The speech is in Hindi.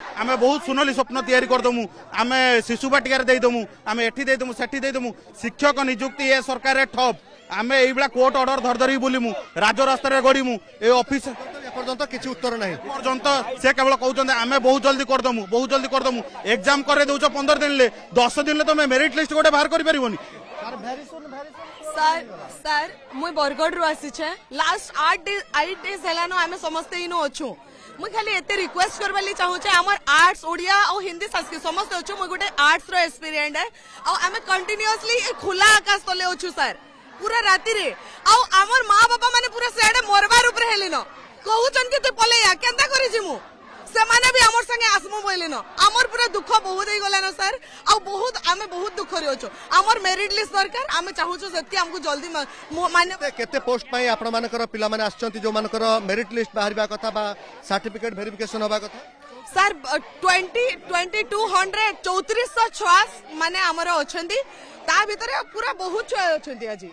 आमे बहुत सुनली स्वप्न तैयारी करदमु आमे शिशु बाटिकार देदमु आमे एठी देदमु सेठी देदमु शिक्षक नियुक्ति ए सरकार ठप आमे एई बेला कोर्ट ऑर्डर धर धरी बुलिमु राजरास्ता रे गड़ीमु ए ऑफिस पर्यंत किसी उत्तर नहीं पर्यंत से केवल कहते आमे बहुत जल्दी करदमु एग्जाम करे दउछ 15 दिन ले 10 दिन ले तो मेरिट लिस्ट गोटे बाहर करि परिबोनी सर सर मुई बरगढ़ रु आसी छे लास्ट 8 डेज हेलानो आमे समस्त इनो अछु मुई खाली एते रिक्वेस्ट करबाली चाहू छे हमर आर्ट्स ओडिया और हिंदी संस्कृत समस्त अछु मुई गोटे आर्ट्स रो एक्सपीरियंस है और आमे कंटीन्यूअसली ए खुला आकाश तले अछु सर पूरा राति रे और हमर मां बापा माने पूरा सेडे मरबार ऊपर हेलिनो कहउचन के ते पलेया केंता करि जिमु से माने भी हमर संगे आसमु बोलिनो हमर पूरा दुख बहुत ही गलानो सर और बहुत आमे बहुत दुख रे अछु हमर मेरिट लिस्ट सरकार आमे चाहू छु सेति हमकु जल्दी माने केते पोस्ट पई आपण मानकर पिला माने आछंती जो मानकर मेरिट लिस्ट बाहरबा कथा बा सर्टिफिकेट वेरिफिकेशन होबा कथा सर 2200 3406 माने हमर अछंती ता भीतर पूरा बहुत छुआ अछंती आज